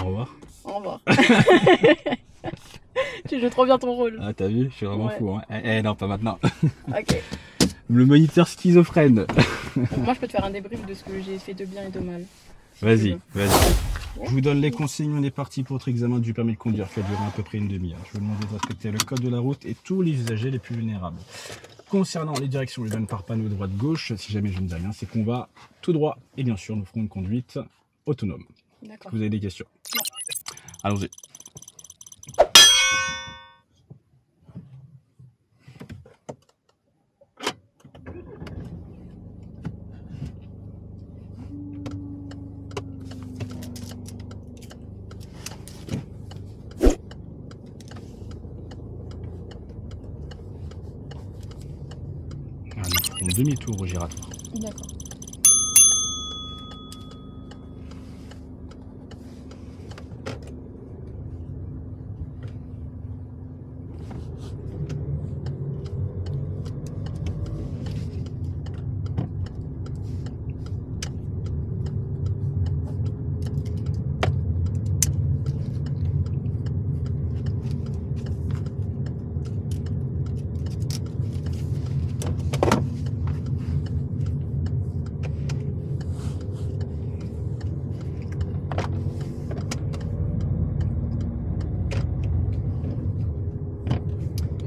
Au revoir. Au revoir. Tu joues trop bien ton rôle. Ah, t'as vu, je suis vraiment Ouais. fou. Hein. Non, pas maintenant. Ok. Le moniteur schizophrène. Donc moi, je peux te faire un débrief de ce que j'ai fait de bien et de mal. Si tu Vas-y, veux. vas-y. Je vous donne les consignes, on est parti pour votre examen du permis de conduire qui va durer à peu près une demi-heure. Je vous demande de respecter le code de la route et tous les usagers les plus vulnérables. Concernant les directions, je donne par panneau droite-gauche. Si jamais je ne dis rien, c'est qu'on va tout droit. Et bien sûr, nous ferons une conduite autonome. D'accord. Vous avez des questions? Allons-y. Ah, nous ferons demi-tour au giratoire. D'accord.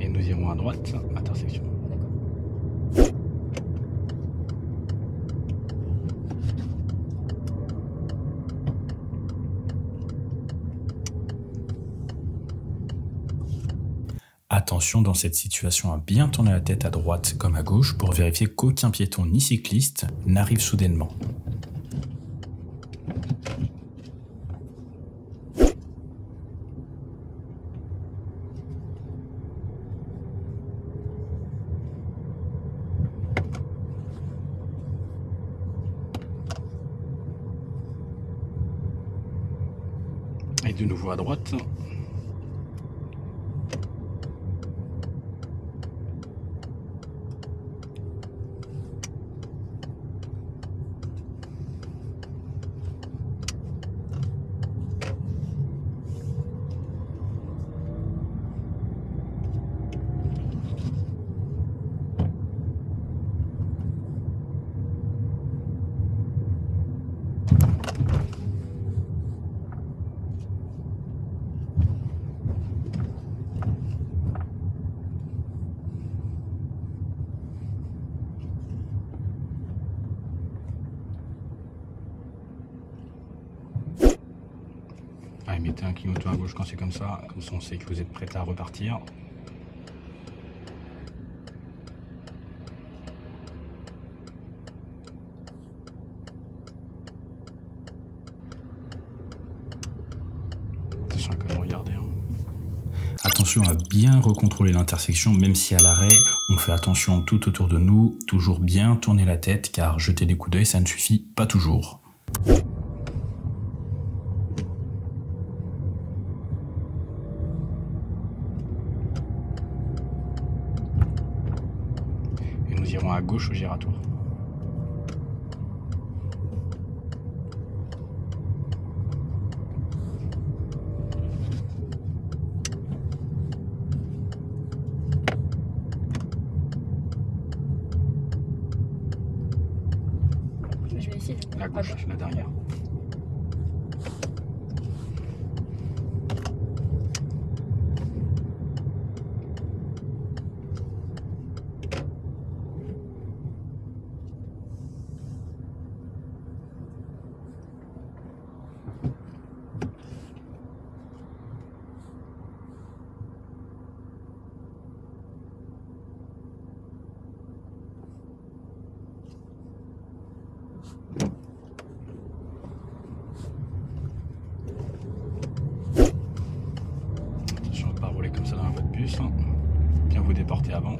Et nous irons à droite, intersection. Attention dans cette situation à bien tourner la tête à droite comme à gauche pour vérifier qu'aucun piéton ni cycliste n'arrive soudainement. Et de nouveau à droite. Allez, mettez un clignotant à gauche quand c'est comme ça on sait que vous êtes prêt à repartir. Attention à quand même regarder. Hein. Attention à bien recontrôler l'intersection, même si à l'arrêt, on fait attention tout autour de nous, toujours bien tourner la tête, car jeter des coups d'œil, ça ne suffit pas toujours. Et nous irons à gauche au giratoire. Je vais ici. La gauche, la dernière. Attention à ne pas rouler comme ça dans la voie de bus. Hein. Bien vous déporter avant.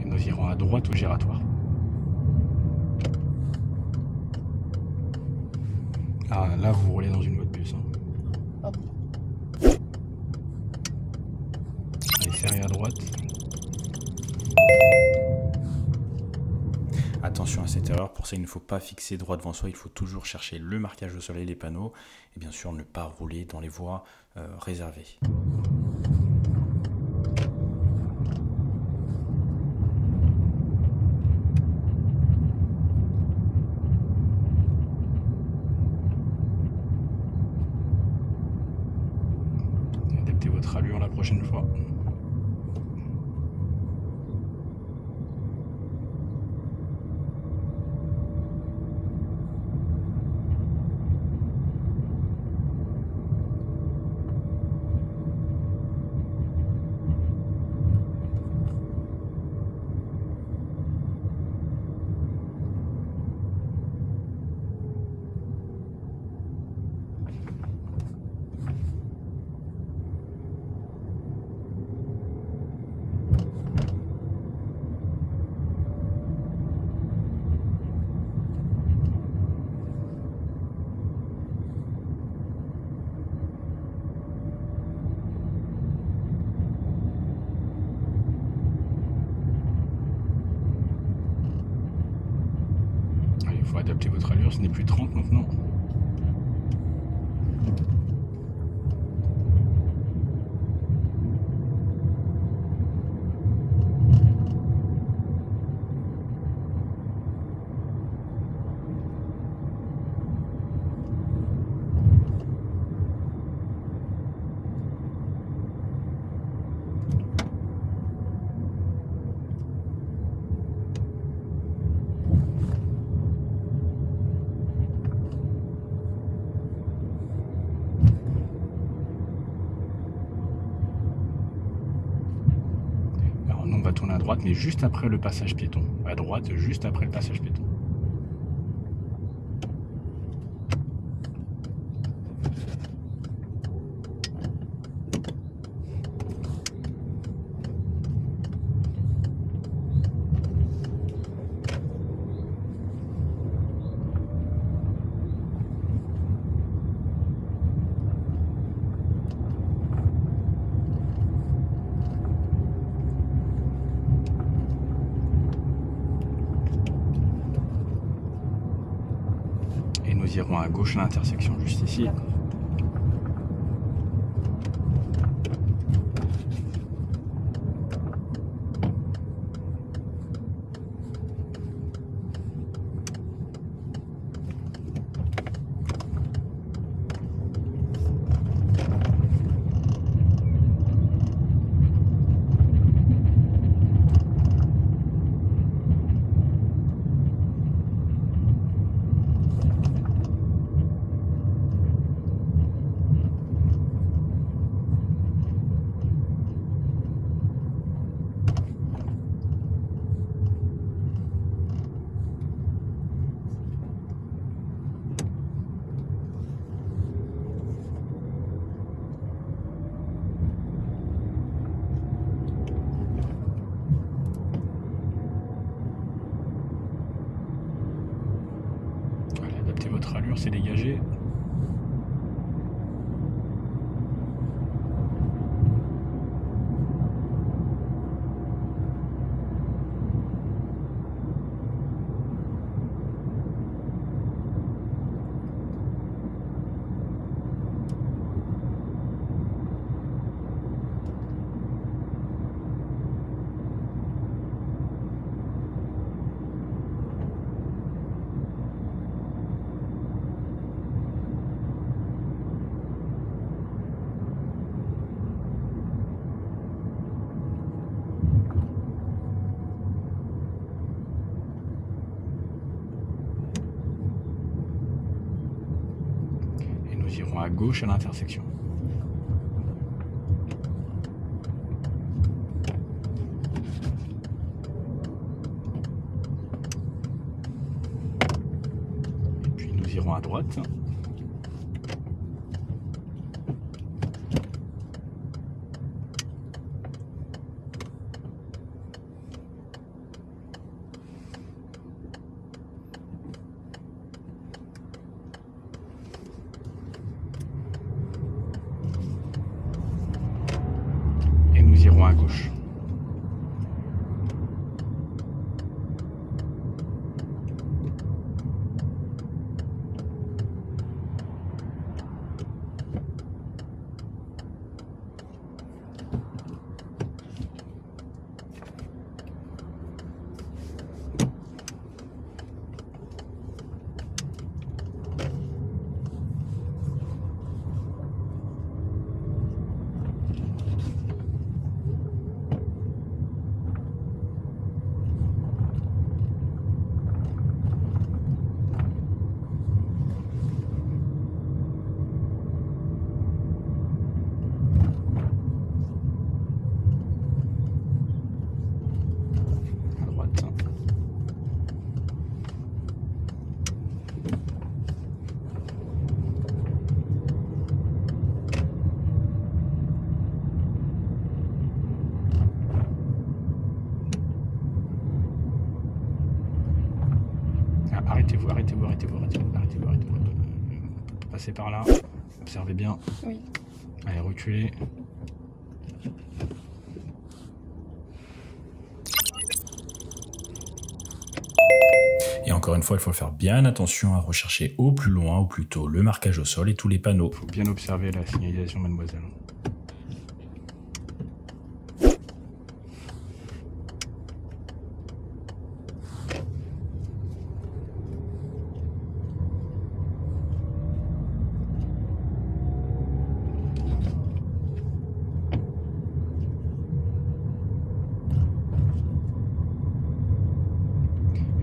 Et nous irons à droite au giratoire. Ah, là vous roulez dans une voie de bus. Hein. Hop. Allez, serrez à droite. Attention à cette erreur, pour ça il ne faut pas fixer droit devant soi, il faut toujours chercher le marquage au soleil, les panneaux, et bien sûr ne pas rouler dans les voies réservées. Adaptez votre allure la prochaine fois. Il faut adapter votre allure, ce n'est plus 30 maintenant. On va tourner à droite, mais juste après le passage piéton. À droite, juste après le passage piéton. Nous irons à gauche à l'intersection, juste ici. Votre allure s'est dégagée. Nous irons à gauche à l'intersection. Et puis nous irons à droite. Nous irons à gauche. Arrêtez-vous. Passez par là. Observez bien. Oui. Allez, reculez. Et encore une fois, il faut faire bien attention à rechercher au plus loin, ou plutôt le marquage au sol et tous les panneaux. Il faut bien observer la signalisation, mademoiselle.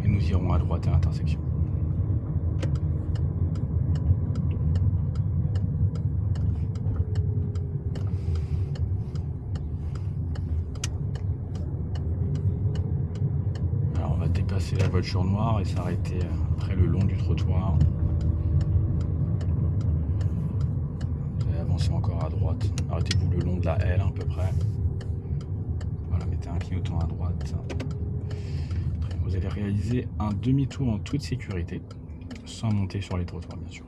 Et nous irons à droite à l'intersection. Alors on va dépasser la voiture noire et s'arrêter après le long du trottoir. Vous allez avancer encore à droite. Arrêtez-vous le long de la L à peu près. Voilà, mettez un clignotant à droite. Vous allez réaliser un demi-tour en toute sécurité, sans monter sur les trottoirs bien sûr.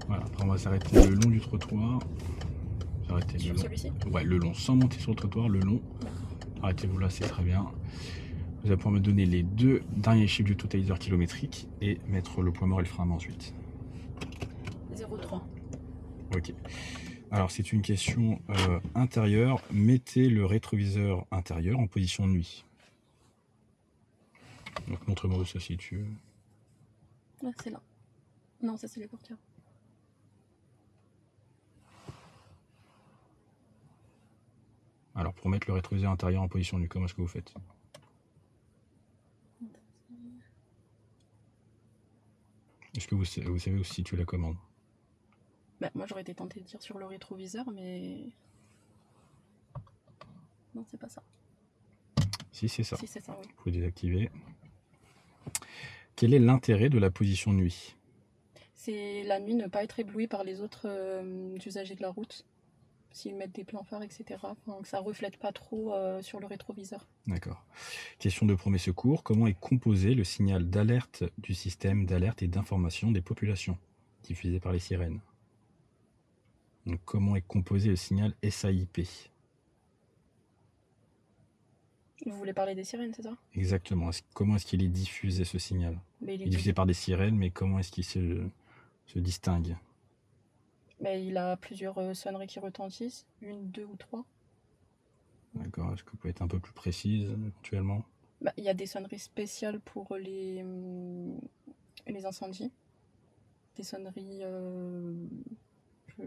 Voilà, après on va s'arrêter le long du trottoir. Arrêtez le long. Celui-ci? Ouais, le long, sans monter sur le trottoir, le long. Arrêtez-vous là, c'est très bien. Vous allez pouvoir me donner les deux derniers chiffres du totaliseur kilométrique et mettre le poids mort et le frein à main ensuite. 0,3. Ok. Alors c'est une question intérieure. Mettez le rétroviseur intérieur en position nuit. Donc montre-moi où ça se situe. Ah, c'est là. Non, ça c'est les portières. Alors pour mettre le rétroviseur intérieur en position nuit, comment est-ce que vous faites? Est-ce que vous savez où se situe la commande? Bah, moi j'aurais été tentée de dire sur le rétroviseur, mais... Non, c'est pas ça. Si, c'est ça. Si, c'est ça, oui. Vous pouvez désactiver. Quel est l'intérêt de la position nuit? C'est la nuit, ne pas être ébloui par les autres usagers de la route. S'ils mettent des plans phares, etc. Enfin, que ça reflète pas trop sur le rétroviseur. D'accord. Question de premier secours. Comment est composé le signal d'alerte du système d'alerte et d'information des populations diffusé par les sirènes? Donc, comment est composé le signal SAIP? Vous voulez parler des sirènes, c'est ça? Exactement. Comment est-ce qu'il est diffusé ce signal? Mais Il est diffusé par des sirènes, mais comment est-ce qu'il se distingue? Mais il a plusieurs sonneries qui retentissent. 1, 2 ou 3. D'accord. Est-ce que vous pouvez être un peu plus précise éventuellement? Bah, il y a des sonneries spéciales pour les incendies. Des sonneries...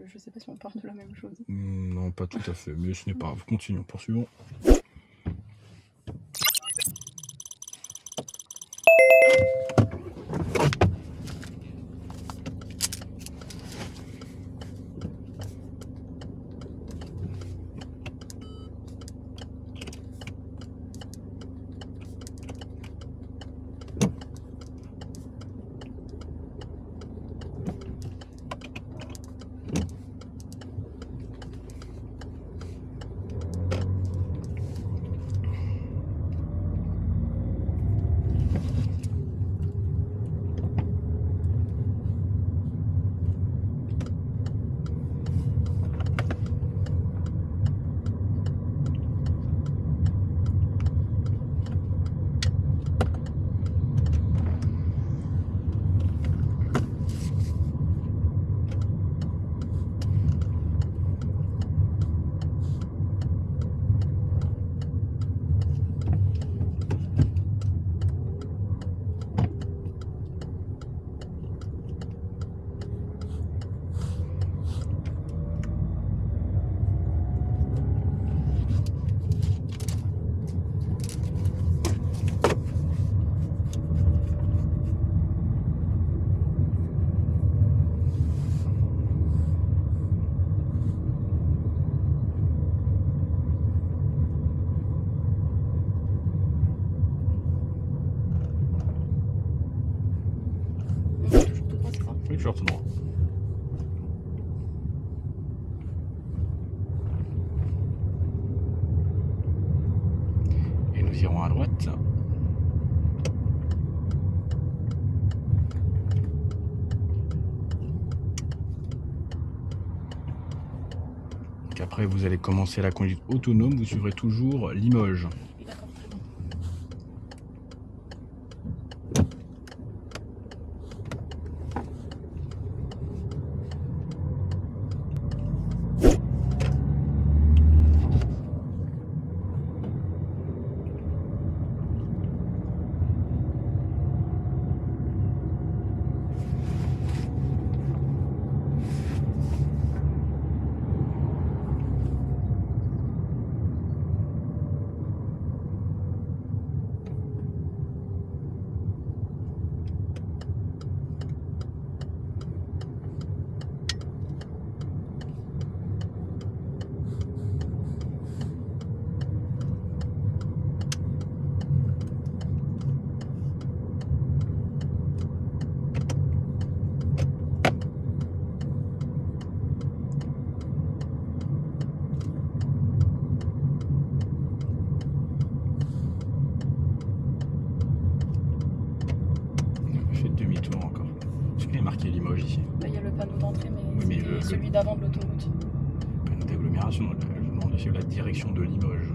Je sais pas si on parle de la même chose. Non, pas tout à fait. Mais ce n'est pas grave. Continuons. Poursuivons. fortement. Et nous irons à droite. Donc après, vous allez commencer la conduite autonome. Vous suivrez toujours Limoges. Oui, d'accord. Faites demi-tour encore. Est-ce qu'il est marqué Limoges ici? Là, il y a le panneau d'entrée, mais, Oui, mais c'était celui d'avant de l'autoroute. Panneau d'agglomération, je demande sur la direction de Limoges.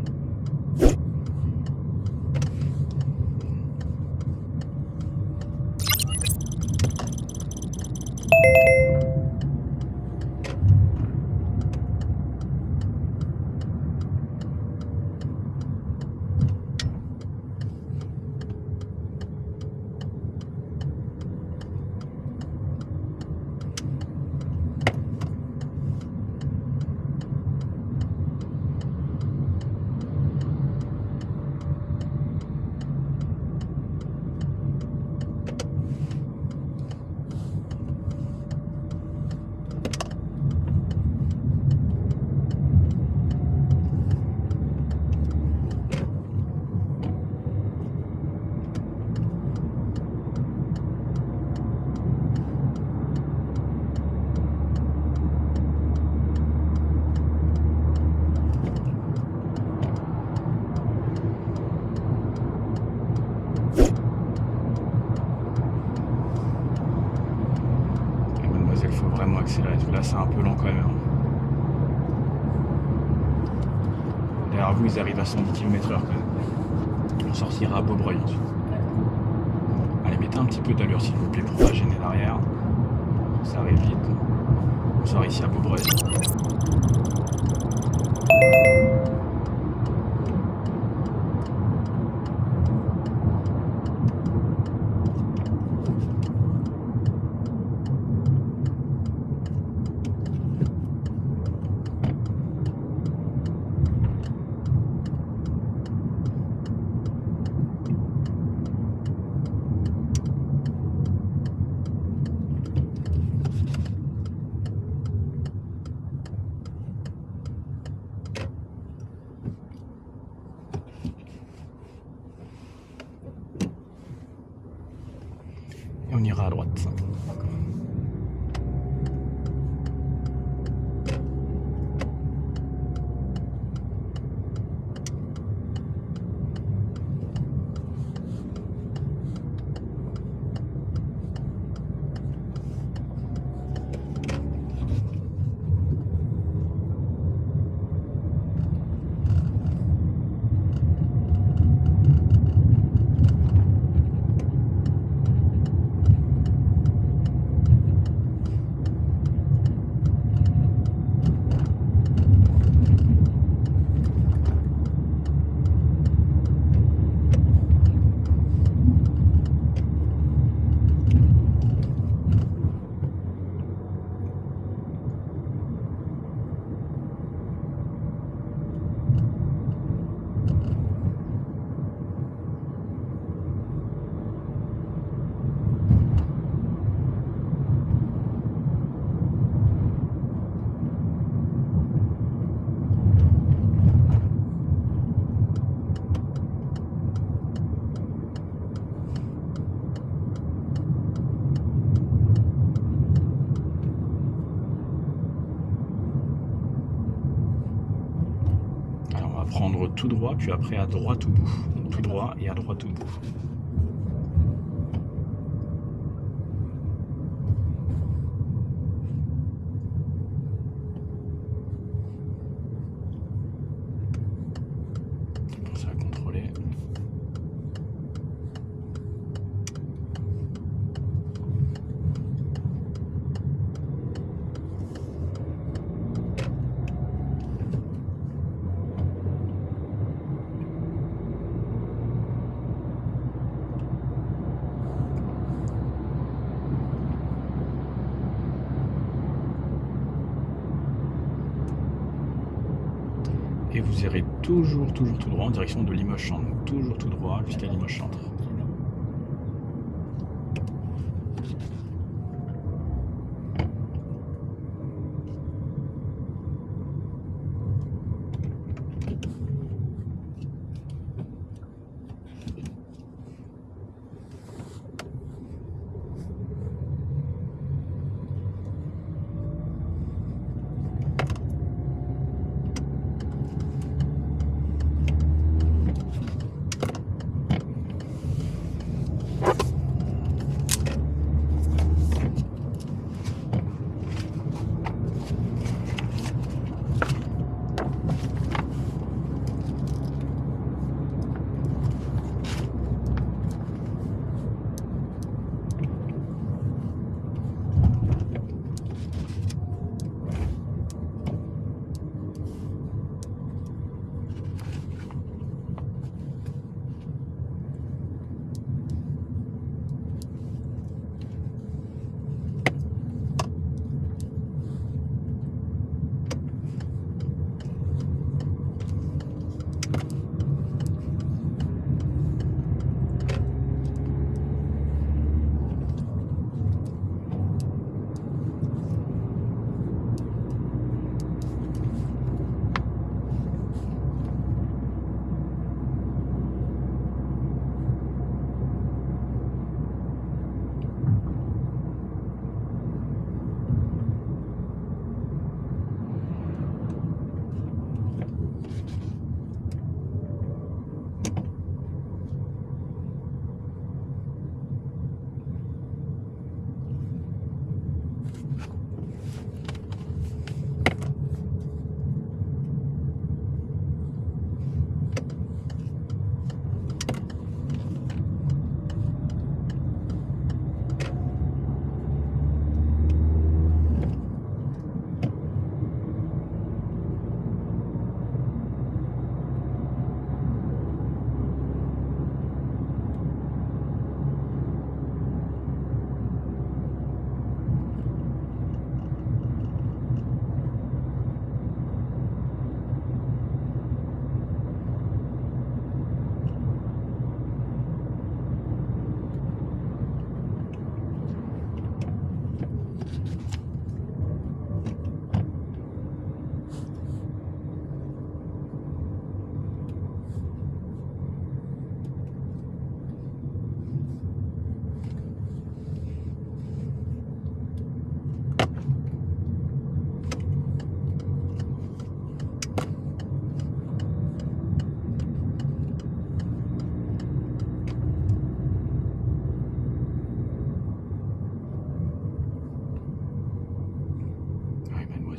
Il faut vraiment accélérer, parce que là c'est un peu lent quand même. Derrière vous, ils arrivent à 110 km/h quand même. On sortira à Beaubreuil ensuite. Allez, mettez un petit peu d'allure s'il vous plaît pour pas gêner l'arrière. Ça arrive vite. On sort ici à Beaubreuil. va prendre tout droit, puis après à droite au bout. Donc tout droit et à droite au bout. Pensez à contrôler. Et vous irez toujours tout droit en direction de Limoges-Centre. Donc toujours tout droit jusqu'à Limoges-Centre.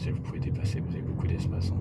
Vous pouvez dépasser, vous avez beaucoup d'espace.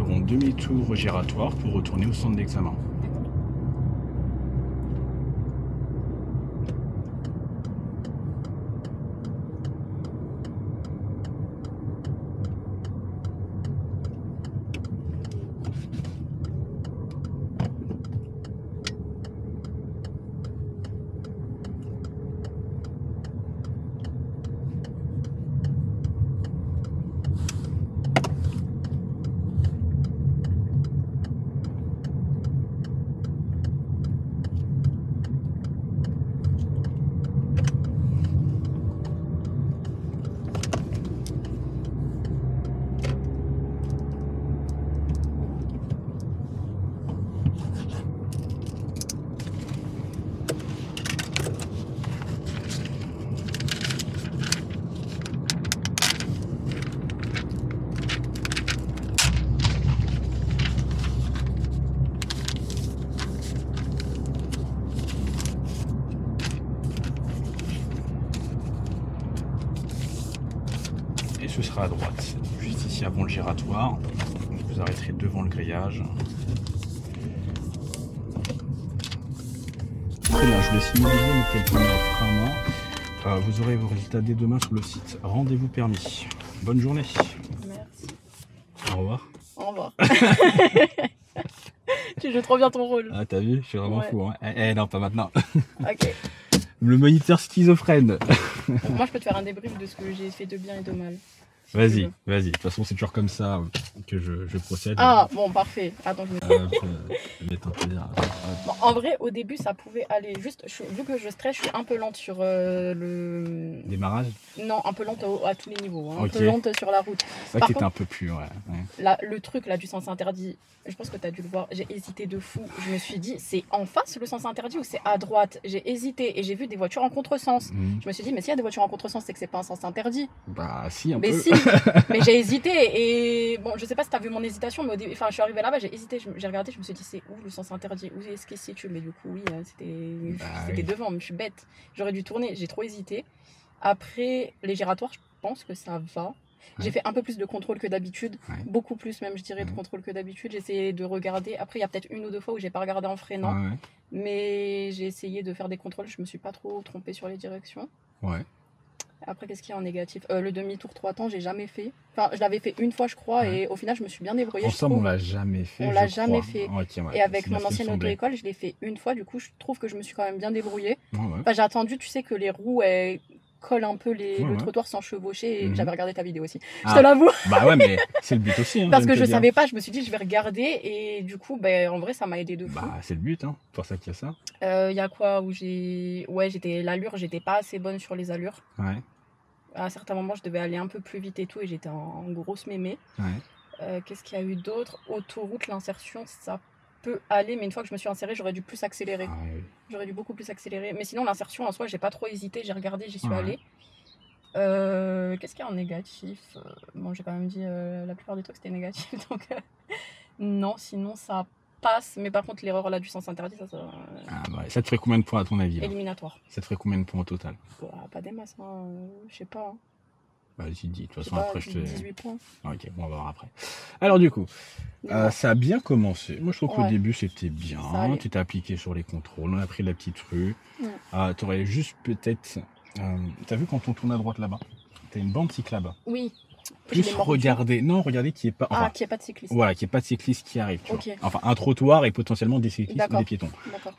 ferons demi-tour giratoire pour retourner au centre d'examen. Ce sera à droite, juste ici avant le giratoire. Vous arrêterez devant le grillage. Très bien, je vais signaliser le téléphone frein. Vous aurez vos résultats dès demain sur le site. Rendez-vous permis. Bonne journée. Merci. Au revoir. Au revoir. Tu joues trop bien ton rôle. Ah, t'as vu, je suis vraiment fou. Hein. Non, pas maintenant. Ok. Le moniteur schizophrène. Donc, moi, je peux te faire un débrief de ce que j'ai fait de bien et de mal. Si Vas-y, vas-y. De toute façon, c'est toujours comme ça que je procède. Ah, bon, parfait. Attends, je me Mettre un peu Bon, en vrai, au début, ça pouvait aller. Juste, vu que je stresse, je suis un peu lente sur le... Démarrage. Non, un peu lente à tous les niveaux. Hein. Ok. Un peu lente sur la route. C'est vrai Par que t'étais contre, un peu plus, ouais. là, le truc là du sens interdit, je pense que tu as dû le voir, j'ai hésité de fou. Je me suis dit, c'est en face le sens interdit ou c'est à droite? J'ai hésité et j'ai vu des voitures en contresens. Je me suis dit, mais s'il y a des voitures en contresens, c'est que c'est pas un sens interdit. Bah, si, un Mais peu. si, mais j'ai hésité et bon, je sais pas si tu as vu mon hésitation, mais au début, enfin, je suis arrivée là-bas, j'ai hésité, j'ai regardé, je me suis dit, c'est où le sens interdit? Où est-ce qu'il se situe? Mais du coup, oui, c'était devant, mais je suis bête. J'aurais dû tourner, j'ai trop hésité. Après, les giratoires, je pense que ça va. J'ai fait un peu plus de contrôle que d'habitude, beaucoup plus même je dirais de contrôle que d'habitude. J'ai essayé de regarder, après il y a peut-être une ou deux fois où j'ai pas regardé en freinant, mais j'ai essayé de faire des contrôles, je me suis pas trop trompée sur les directions. Après qu'est-ce qu'il y a en négatif? Le demi-tour 3 temps j'ai jamais fait, enfin je l'avais fait une fois je crois et au final je me suis bien débrouillée. Ensemble on l'a jamais fait. On l'a jamais fait. Et avec mon ancienne ancienne auto-école je l'ai fait une fois, du coup je trouve que je me suis quand même bien débrouillée. Enfin, j'ai attendu, tu sais que les roues elles colle un peu le trottoir sans chevaucher et j'avais regardé ta vidéo aussi, je te l'avoue. Bah ouais, mais c'est le but aussi, hein, parce que je savais pas, je me suis dit je vais regarder et du coup en vrai ça m'a aidé de fou. Bah c'est le but, hein, pour ça qu'il y a ça. Il y a quoi où l'allure, j'étais pas assez bonne sur les allures. À certains moments je devais aller un peu plus vite et tout et j'étais en grosse mémé. Qu'est-ce qu'il y a eu d'autre? Autoroute, l'insertion ça peut aller, mais une fois que je me suis insérée j'aurais dû plus accélérer. J'aurais dû beaucoup plus accélérer, mais sinon l'insertion en soi j'ai pas trop hésité, j'ai regardé, j'y suis allée. Qu'est-ce qu'il y a en négatif? Bon, j'ai quand même dit la plupart des trucs c'était négatif, donc non, sinon ça passe, mais par contre l'erreur là du sens interdit, ça te ferait combien de points à ton avis? Éliminatoire. Ça te ferait combien de points au total? Pas des masses, hein, je sais pas. Vas-y, dis, de toute façon après je te... 18 points. Ok, on va voir après. Alors du coup, ça a bien commencé. Moi je trouve qu'au début c'était bien, tu t'es appliqué sur les contrôles, on a pris la petite rue. Tu aurais juste peut-être... t'as vu quand on tourne à droite là-bas, t'as une bande cyclable. Oui. Plus regarder, non, regardez qu'il n'y ait pas... Enfin, qu'il n'y ait pas de cycliste. Voilà, qu'il n'y ait pas de cycliste qui arrive. Tu vois. Enfin, un trottoir et potentiellement des cyclistes ou des piétons.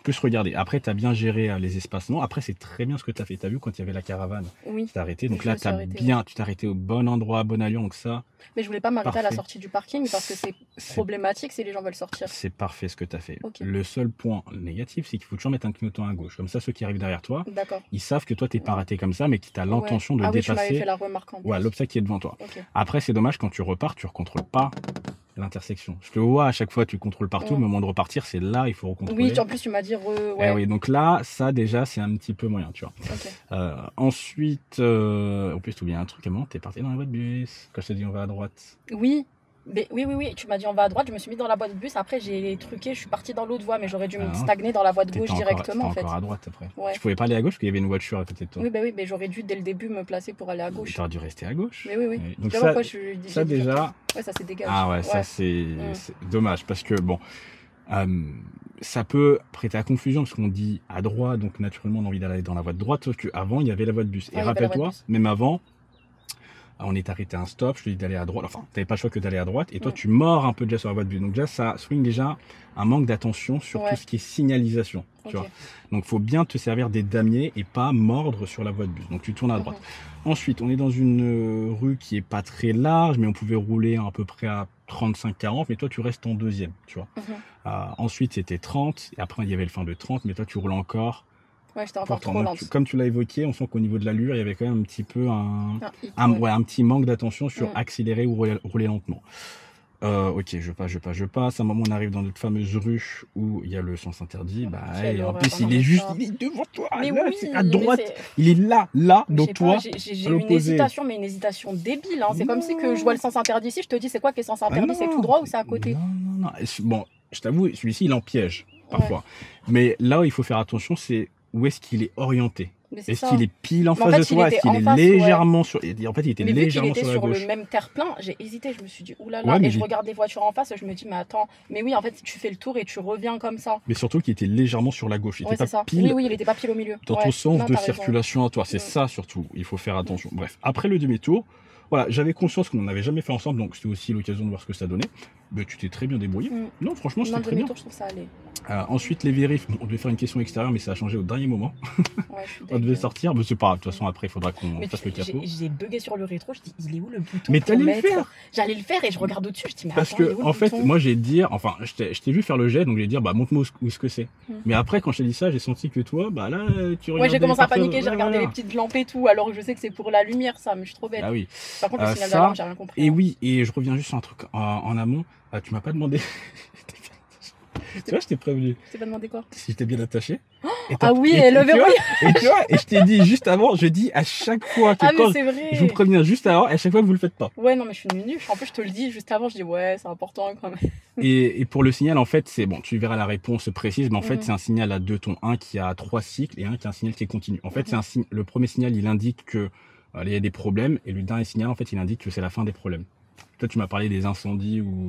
Plus regarder. Après, tu as bien géré les espacements. Après, c'est très bien ce que tu as fait. Tu as vu quand il y avait la caravane, tu t'es arrêté. Donc là, tu t'es arrêté au bon endroit, bon allure. Donc ça... Mais je voulais pas m'arrêter à la sortie du parking parce que c'est problématique si les gens veulent sortir. C'est parfait ce que tu as fait. Le seul point négatif, c'est qu'il faut toujours mettre un clignotant à gauche. Comme ça, ceux qui arrivent derrière toi, ils savent que toi, tu n'es pas arrêté comme ça, mais que tu as l'intention de dépasser l'obstacle qui est devant toi. Après, c'est dommage, quand tu repars, tu ne recontrôles pas l'intersection. Je te vois à chaque fois, tu contrôles partout, mais au moment de repartir, c'est là, il faut recontrôler. Oui, en plus, tu m'as dit... oui, donc là, ça déjà, c'est un petit peu moyen, tu vois. Ensuite, en plus, tu oublies un truc, à un moment, t'es parti dans la voie de bus, quand je te dis on va à droite. Oui. Mais oui, tu m'as dit on va à droite, je me suis mis dans la voie de bus, après j'ai truqué, je suis partie dans l'autre voie, mais j'aurais dû me Ah non, stagner dans la voie de gauche t'étais directement en fait. encore à droite après. Ouais. Tu pouvais pas aller à gauche parce qu'il y avait une voiture à côté de toi. Oui, mais j'aurais dû dès le début me placer pour aller à gauche. Tu aurais dû rester à gauche. Mais oui. Donc Tu vois ça, pourquoi ça déjà... Ouais, ça c'est dégage. Ah ouais, ça c'est dommage parce que bon, ça peut prêter à confusion parce qu'on dit à droite, donc naturellement on a envie d'aller dans la voie de droite, sauf qu'avant il y avait la voie de bus. Et rappelle-toi, même avant, on est arrêté à un stop, je te dis d'aller à droite, enfin t'avais pas le choix que d'aller à droite, et toi tu mords un peu déjà sur la voie de bus. Donc déjà ça souligne déjà un manque d'attention sur tout ce qui est signalisation. Tu vois. Donc faut bien te servir des damiers et pas mordre sur la voie de bus. Donc tu tournes à droite. Ensuite, on est dans une rue qui est pas très large, mais on pouvait rouler à peu près à 35-40, mais toi tu restes en deuxième, tu vois. Ensuite c'était 30, et après il y avait le fin de 30, mais toi tu roules encore. Ouais, j'étais encore trop lente. Comme tu l'as évoqué, on sent qu'au niveau de l'allure, il y avait quand même un petit peu un petit manque d'attention sur accélérer ou rouler lentement. Ok, je passe. À un moment, on arrive dans notre fameuse rue où il y a le sens interdit. Et en plus, il est devant toi. Mais là, oui, à droite. Il est là, donc toi. J'ai une hésitation, mais une hésitation débile. Hein. C'est comme si que je vois le sens interdit ici, je te dis, c'est quoi qui est sens interdit? C'est tout droit ou c'est à côté? Non. Bon, je t'avoue, celui-ci, il en piège parfois. Mais là où il faut faire attention, c'est où est-ce qu'il est orienté. Est-ce qu'il est pile en face de toi? Est-ce qu'il est légèrement sur... En fait, il était légèrement sur la gauche. Sur le même terre-plein, j'ai hésité. Je me suis dit, oulala. Et je regarde des voitures en face. Je me dis, mais attends. Mais oui, en fait, tu fais le tour et tu reviens comme ça. Mais surtout qu'il était légèrement sur la gauche. Il était pas pile. Oui, il était pas pile au milieu. Dans ton sens de circulation à toi. C'est ça surtout. Il faut faire attention. Bref, après le demi-tour, voilà, j'avais conscience qu'on n'en avait jamais fait ensemble. Donc, c'était aussi l'occasion de voir ce que ça donnait. Mais tu t'es très bien débrouillé. Non, franchement, c'était très bien. Je trouve ça allait. Ensuite, les vérifs, on devait faire une question extérieure, mais ça a changé au dernier moment. On devait sortir, mais c'est pas grave. De toute façon, après, il faudra qu'on fasse le capot. J'ai bugué sur le rétro, je dis, il est où le bouton? Mais t'allais le faire. J'allais le faire et je regarde au-dessus, je dis, mais parce que, en fait, moi, j'ai dit, enfin, je t'ai vu faire le jet, donc j'ai dit, montre-moi où est-ce que c'est. Mais après, quand je t'ai dit ça, j'ai senti que toi, là, tu regardais. Ouais, j'ai commencé à paniquer, j'ai regardé les petites lampes et tout, alors que je sais que c'est pour la lumière, ça, mais je suis trop bête. Ah oui. Par contre, le signal d'alarme, j'ai rien compris. Et oui, et je reviens juste sur un truc en amont. Tu m'as pas demandé. Tu vois, je t'ai prévenu. Je t'ai pas demandé quoi? Si j'étais bien attaché. Ah oui, et le verrouille. Et tu vois, et je t'ai dit juste avant, je dis à chaque fois que quand je vous préviens juste avant, et à chaque fois vous le faites pas. Ouais, non, mais je suis une nulle. En plus, je te le dis juste avant, je dis ouais, c'est important quand même. Et pour le signal, en fait, c'est bon, tu verras la réponse précise, mais en fait, c'est un signal à deux tons. Un qui a 3 cycles et un qui a un signal qui est continu. En fait, c'est un signe. Le premier signal, il indique que il y a des problèmes, et le dernier signal, en fait, il indique que c'est la fin des problèmes. Toi, tu m'as parlé des incendies ou